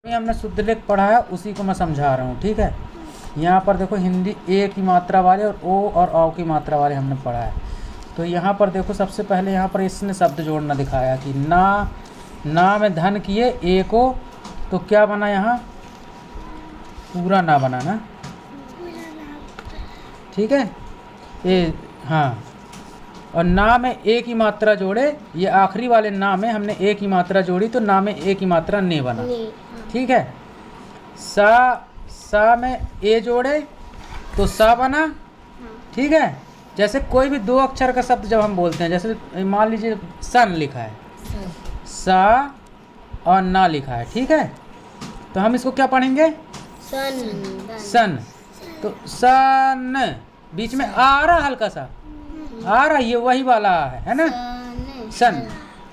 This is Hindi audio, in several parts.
अभी हमने शुद्ध लेख पढ़ा है, उसी को मैं समझा रहा हूँ। ठीक है, यहाँ पर देखो हिंदी ए की मात्रा वाले और ओ और औ की मात्रा वाले हमने पढ़ा है। तो यहाँ पर देखो सबसे पहले यहाँ पर इसने शब्द जोड़ना दिखाया कि ना में धन किए ए को, तो क्या बना यहाँ पूरा ना बना ना। ठीक है, ए हाँ, और ना में ए की मात्रा जोड़े, ये आखिरी वाले ना में हमने ए की मात्रा जोड़ी तो ना में ए की मात्रा ने बना। ठीक है, सा में ए जोड़े तो सा बना। ठीक है, जैसे कोई भी दो अक्षर का शब्द जब हम बोलते हैं, जैसे मान लीजिए सन लिखा है, सा और ना लिखा है। ठीक है, तो हम इसको क्या पढ़ेंगे सन। तो सन बीच में आ रहा, हल्का सा आ रहा, ये वही वाला है ना सन।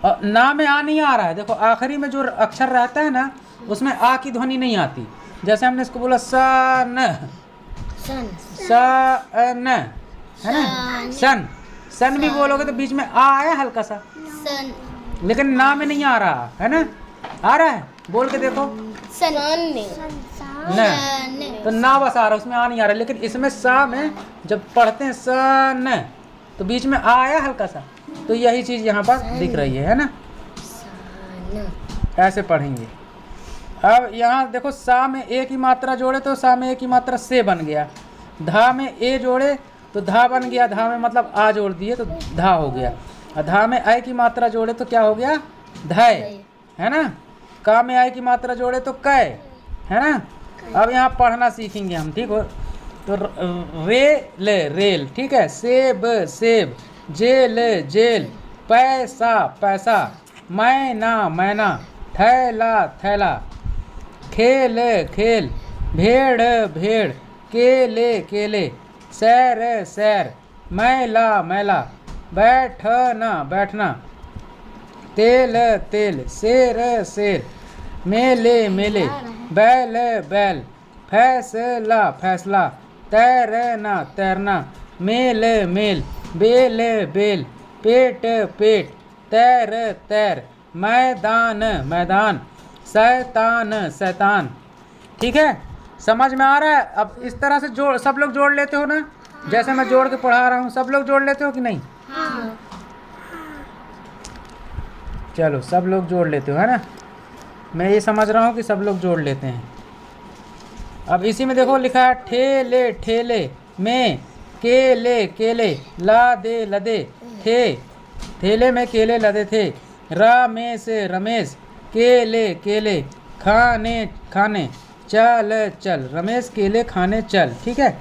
और ना में आ नहीं आ रहा है, देखो आखिरी में जो अक्षर रहता है ना उसमें आ की ध्वनि नहीं आती। जैसे हमने इसको बोला सन सन है ना, सन भी बोलोगे तो बीच में आ आया हल्का सा, लेकिन ना में नहीं आ रहा है ना। आ रहा है, बोल के देखो न, तो ना बस आ रहा, उसमें आ नहीं आ रहा। लेकिन इसमें सा में जब पढ़ते हैं सन तो बीच में आ आया हल्का सा, तो यही चीज यहाँ पर दिख रही है ना, ऐसे पढ़ेंगे। अब यहाँ देखो सा में ए की मात्रा जोड़े तो सा में ए की मात्रा से बन गया, धा में ए जोड़े तो धा बन गया, धा में मतलब आ जोड़ दिए तो धा हो गया, और धा में आई की मात्रा जोड़े तो क्या हो गया धय, है ना। का में आई की मात्रा जोड़े तो कै, है ना। अब यहाँ पढ़ना सीखेंगे हम, ठीक हो। तो रेल, ठीक है, सेब, जेल, पैसा, मैना, थैला, खेल, भेड़, केले, सैर, मैला, बैठना, तेल, शेर, मेले, बैल, फैसला, तैरना, मेल, बेल, पेट, तैर, मैदान, शैतान। ठीक है, समझ में आ रहा है। अब इस तरह से सब लोग जोड़ लेते हो ना, जैसे मैं जोड़ के पढ़ा रहा हूँ, सब लोग जोड़ लेते हो कि नहीं? चलो सब लोग जोड़ लेते हो, है ना। मैं ये समझ रहा हूँ कि सब लोग जोड़ लेते हैं। अब इसी में देखो लिखा है ठेले में केले, लदे थे, ठेले में केले लदे थे, रमेश केले खाने, चल रमेश केले खाने चल। ठीक है,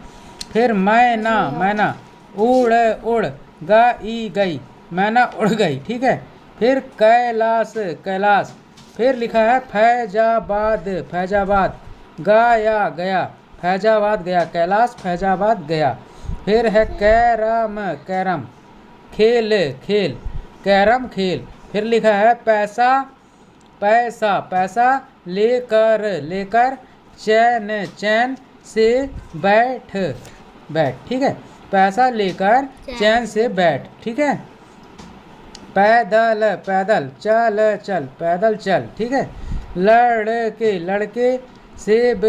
फिर मैना उड़ गई, मैना उड़ गई। ठीक है, फिर कैलाश, फिर लिखा है फैजाबाद गया, फैजाबाद गया, कैलाश फैजाबाद गया। फिर है कैरम खेल, कैरम खेल। फिर लिखा है पैसा लेकर, चैन से बैठ। ठीक है, पैसा लेकर चैन से बैठ। ठीक है, पैदल चल, पैदल चल। ठीक है, लड़के सेब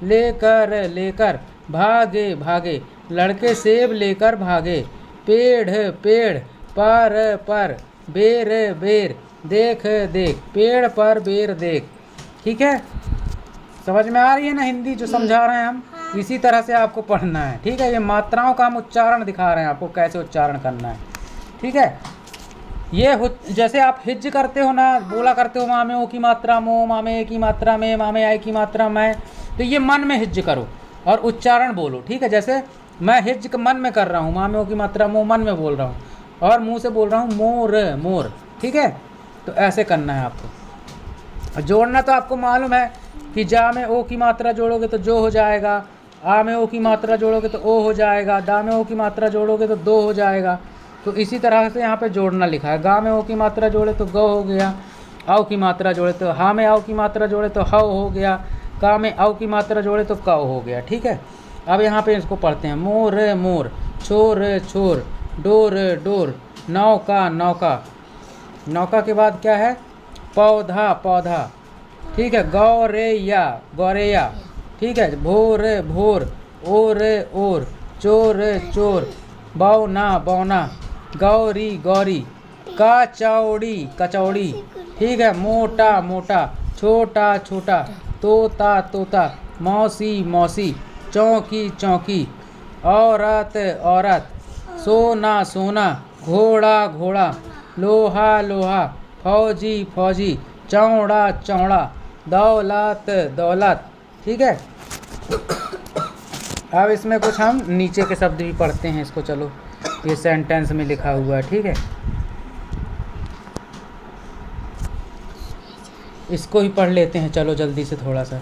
लेकर भागे, लड़के सेब लेकर भागे। पेड़ पर बेर देख, पेड़ पर बेर देख। ठीक है, समझ में आ रही है ना हिंदी जो समझा रहे हैं हम? इसी तरह से आपको पढ़ना है। ठीक है, ये मात्राओं का हम उच्चारण दिखा रहे हैं आपको, कैसे उच्चारण करना है। ठीक है, ये जैसे आप हिज्ज करते हो ना, बोला करते हो माँ में ओ की मात्रा मो, माँ में ए की मात्रा में, माँ में आई की मात्रा मैं, तो ये मन में हिज्ज करो और उच्चारण बोलो। ठीक है, जैसे मैं हिज्ज मन में कर रहा हूँ, माँ में ओ की मात्रा मो मन में बोल रहा हूँ और मुंह से बोल रहा हूँ मोर। ठीक है, तो ऐसे करना है आपको। जोड़ना तो आपको मालूम है कि जा में ओ की मात्रा जोड़ोगे तो जो हो जाएगा, आ में ओ की मात्रा जोड़ोगे तो ओ हो जाएगा, दा में ओ की मात्रा जोड़ोगे तो दो हो जाएगा। तो इसी तरह से यहाँ पे जोड़ना लिखा है। गा में ओ की मात्रा जोड़े तो गौ हो गया, आओ की मात्रा जोड़े तो हा में आओ की मात्रा जोड़े तो हव हो गया, का में आओ की मात्रा जोड़े तो कव हो गया। ठीक है, अब यहाँ पे इसको पढ़ते हैं। मोर, छोर, डोर, नौका, नौका के बाद क्या है? पौधा। ठीक है। गौरैया गौरैया, ठीक है। भोर भोर, ओर ओर, चोर चोर, बौना बौना, गौरी गौरी, कचौड़ी कचौड़ी, ठीक है। मोटा मोटा, छोटा छोटा, तोता तोता, मौसी मौसी, चौकी चौकी, औरत औरत, सोना सोना, घोड़ा घोड़ा, लोहा लोहा, फौजी फौजी, चौड़ा चौड़ा, दौलत दौलत, ठीक है। अब इसमें कुछ हम नीचे के शब्द भी पढ़ते हैं इसको, चलो ये सेंटेंस में लिखा हुआ है, ठीक है। इसको ही पढ़ लेते हैं, चलो जल्दी से थोड़ा सा।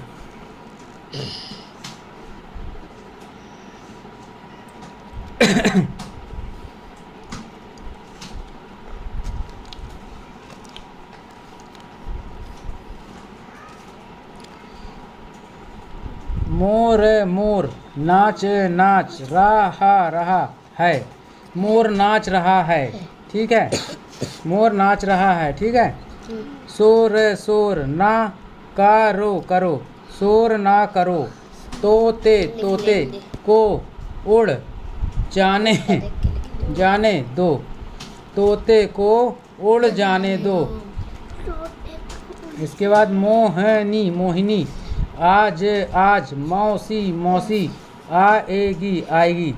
मोर मोर, नाच नाच, रहा रहा है, मोर नाच रहा है, ठीक है। मोर नाच रहा है, ठीक है। शोर शोर, ना करो करो, शोर ना करो। तोते तोते को उड़ जाने जाने दो, तोते को उड़ जाने दो। इसके बाद मोहनी मोहिनी, आज आज, मौसी मौसी, आएगी आएगी,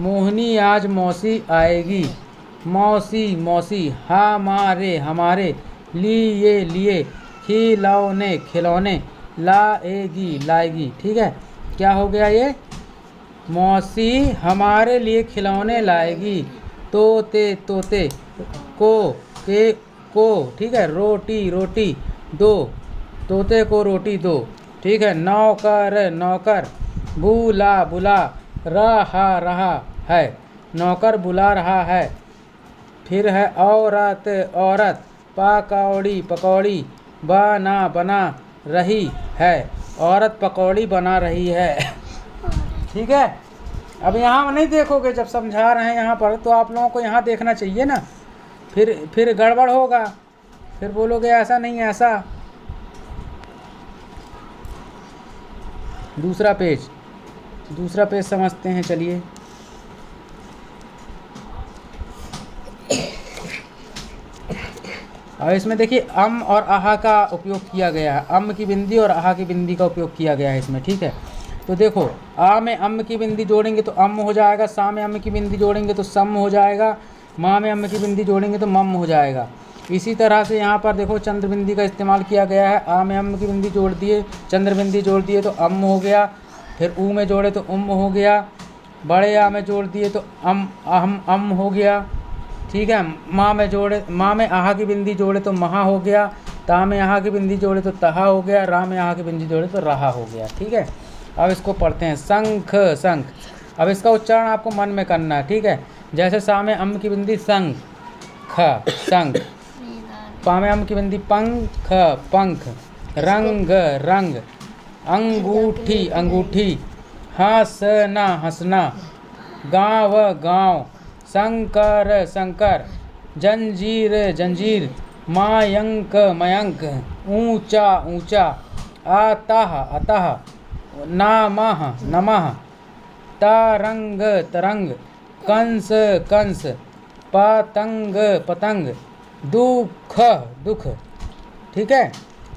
मोहिनी आज मौसी आएगी। मौसी मौसी, हमारे हमारे, लिए लिए, खिलौने खिलौने, लाएगी लाएगी, ठीक है। क्या हो गया ये? मौसी हमारे लिए खिलौने लाएगी। तोते तोते को के को, ठीक है। रोटी रोटी दो, तोते को रोटी दो, ठीक है। नौकर नौकर, बुला बुला रहा रहा है, नौकर बुला रहा है। फिर है औरत औरत, पकौड़ी पकौड़ी, बना बना रही है, औरत पकौड़ी बना रही है, ठीक है। अब यहाँ नहीं देखोगे, जब समझा रहे हैं यहाँ पर तो आप लोगों को यहाँ देखना चाहिए ना, फिर गड़बड़ होगा, फिर बोलोगे ऐसा नहीं ऐसा। दूसरा पेज समझते हैं, चलिए। और इसमें देखिए अम और आहा का उपयोग किया गया है, अम की बिंदी और आहा की बिंदी का उपयोग किया गया है इसमें, ठीक है। तो देखो, आ में अम की बिंदी जोड़ेंगे तो अम हो जाएगा, सा में अम की बिंदी जोड़ेंगे तो सम हो जाएगा, माँ में अम की बिंदी जोड़ेंगे तो मम हो जाएगा। इसी तरह से यहाँ पर देखो चंद्र बिंदी का इस्तेमाल किया गया है। आ में अम की बिंदी जोड़ दिए, चंद्र बिंदी जोड़ दिए तो अम हो गया, फिर ऊ में जोड़े तो उम हो गया, बड़े आ में जोड़ दिए तो अम हो गया, ठीक है। माँ में आहा की बिंदी जोड़े तो महा हो गया, ता में आहा की बिंदी जोड़े तो तहा हो गया, रा में आहा की बिंदी जोड़े तो रहा हो गया, ठीक है। अब इसको पढ़ते हैं, शंख शंख। अब इसका उच्चारण आपको मन में करना है, ठीक है। जैसे सा में अम की बिंदी शंख शंख, पा में अम की बिंदी पंख पंख, रंग रंग, अंगूठी अंगूठी, हंसना हंसना, गाँव गाँव, शंकर शंकर, जंजीर जंजीर, मायंक मयंक, ऊंचा ऊंचा, अतः अतः, नमः नमः, तरंग तरंग, कंस कंस, पतंग पतंग, दुख दुख, ठीक है।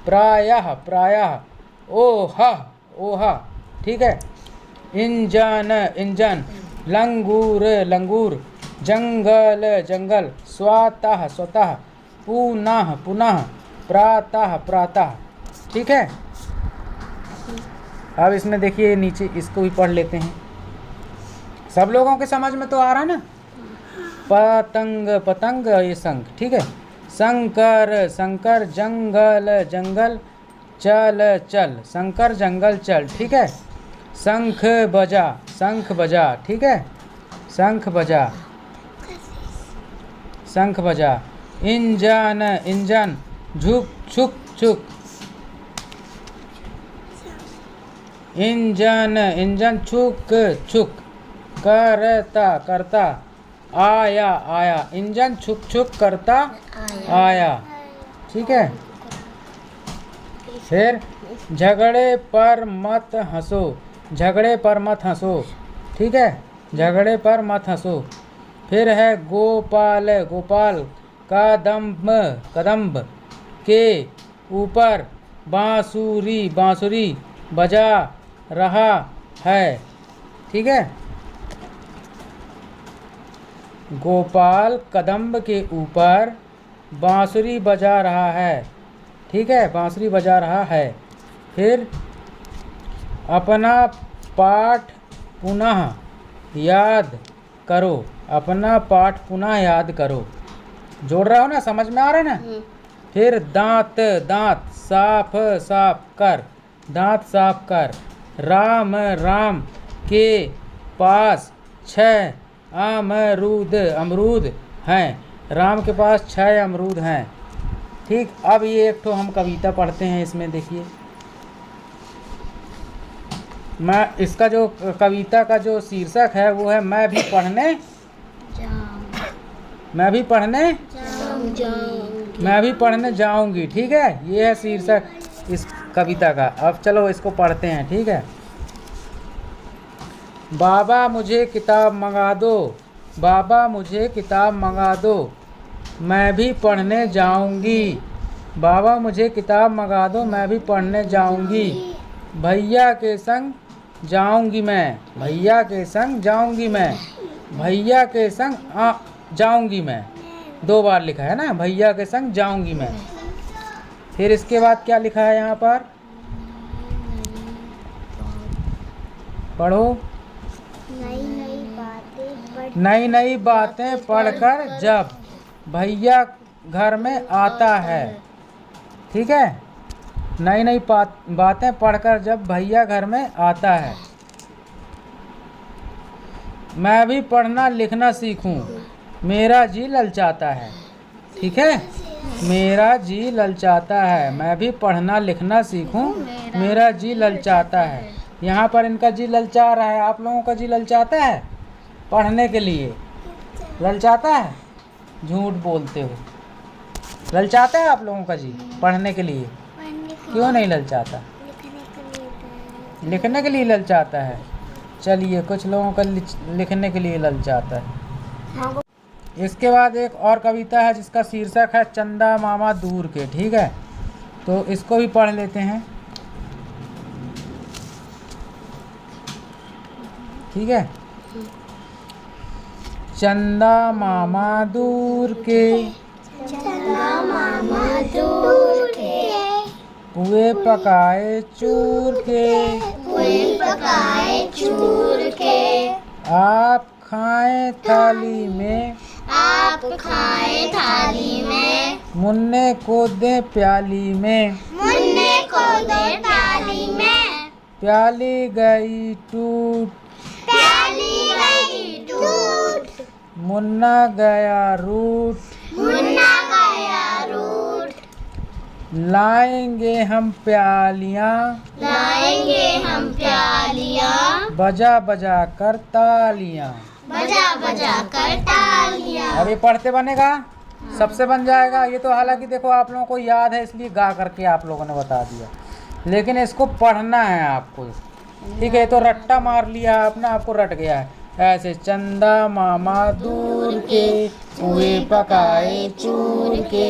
प्रायः प्रायः, ओह ओह, ठीक है। इंजन इंजन, लंगूर लंगूर, जंगल जंगल, स्वतः स्वतः, पुनः पुनः, प्रातः प्रातः, ठीक है। अब इसमें देखिए नीचे इसको भी पढ़ लेते हैं, सब लोगों के समझ में तो आ रहा है ना। पतंग पतंग, ये शंख, ठीक है। शंकर शंकर, जंगल जंगल, चल चल, शंकर जंगल चल, ठीक है। शंख बजा, ठीक है। शंख बजा, इंजन इंजन, झुक छुक छुक, इंजन इंजन, छुक छुक, करता करता, आया आया, इंजन छुक छुक करता आया, ठीक है। फिर झगड़े पर मत हंसो, झगड़े पर मत हंसो, ठीक है, झगड़े पर मत हंसो। फिर है गोपाल, गोपाल कदम्ब, कदम्ब के ऊपर बांसुरी, बांसुरी बजा रहा है, ठीक है। गोपाल कदम्ब के ऊपर बांसुरी बजा रहा है, ठीक है, बांसुरी बजा रहा है। फिर अपना पाठ पुनः याद करो, अपना पाठ पुनः याद करो। जोड़ रहा हो ना, समझ में आ रहा है ना। फिर दांत, दांत साफ साफ कर, दांत साफ कर। राम, राम के पास 6 अमरूद, अमरूद हैं, राम के पास 6 अमरूद हैं, ठीक। अब ये एक तो हम कविता पढ़ते हैं, इसमें देखिए मैं इसका जो कविता का जो शीर्षक है वो है मैं भी पढ़ने मैं भी पढ़ने मैं भी पढ़ने जाऊंगी, ठीक है। ये है शीर्षक इस कविता का। अब चलो इसको पढ़ते हैं, ठीक है। बाबा मुझे किताब मंगा दो, बाबा मुझे किताब मंगा दो, मैं भी पढ़ने जाऊंगी। बाबा मुझे किताब मंगा दो, मैं भी पढ़ने जाऊंगी। भैया के संग जाऊंगी मैं, भैया के संग जाऊंगी मैं, भैया के संग जाऊंगी मैं। 2 बार लिखा है ना, भैया के संग जाऊंगी मैं। फिर इसके बाद क्या लिखा है यहाँ पर, पढ़ो। नई नई बातें पढ़कर जब भैया घर में आता है, ठीक है। नई नई बातें पढ़कर जब भैया घर में आता है। मैं भी पढ़ना लिखना सीखूं, मेरा जी ललचाता है, ठीक है। मेरा जी ललचाता है, मैं भी पढ़ना लिखना सीखूं, मेरा जी ललचाता है। यहाँ पर इनका जी ललचा रहा है, आप लोगों का जी ललचाता है पढ़ने के लिए? ललचाता है? झूठ बोलते हो। ललचाता है आप लोगों का जी पढ़ने के लिए? क्यों नहीं ललचाता? लिखने के लिए ललचाता है। चलिए, कुछ लोगों का लिखने के लिए ललचाता है। इसके बाद एक और कविता है जिसका शीर्षक है चंदा मामा दूर के, ठीक है। तो इसको भी पढ़ लेते हैं, ठीक है। चंदा मामा दूर के, चंदा मामा दूर के, पुए पकाए चूर के, पुए पकाए चूर के, आप खाएं थाली में, आप खाएं थाली में, मुन्ने को दे प्याली में, मुन्ने को दे प्याली में, प्याली गई टूट, प्याली गई टूट, मुन्ना गया रूठ, मुन्ना गया रूठ, लाएंगे हम प्यालियाँ, लाएंगे हम प्यालियाँ, बजा बजा कर तालियाँ। बजा बजा कर तालियाँ। अब ये पढ़ते बनेगा, सबसे बन जाएगा ये तो। हालांकि देखो आप लोगों को याद है इसलिए गा करके आप लोगों ने बता दिया, लेकिन इसको पढ़ना है आपको, ठीक है। तो रट्टा मार लिया आपने, आपको रट गया है ऐसे। चंदा मामा दूर के, पुए पकाए चूर के,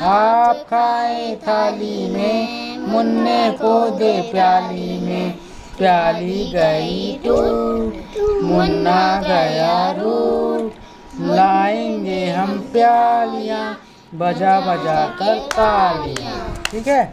आप खाए थाली में, मुन्ने को दे प्याली में, प्याली गई टूट, मुन्ना गया रूठ, लाएंगे हम प्यालियाँ, बजा बजा कर तालियाँ, ठीक है।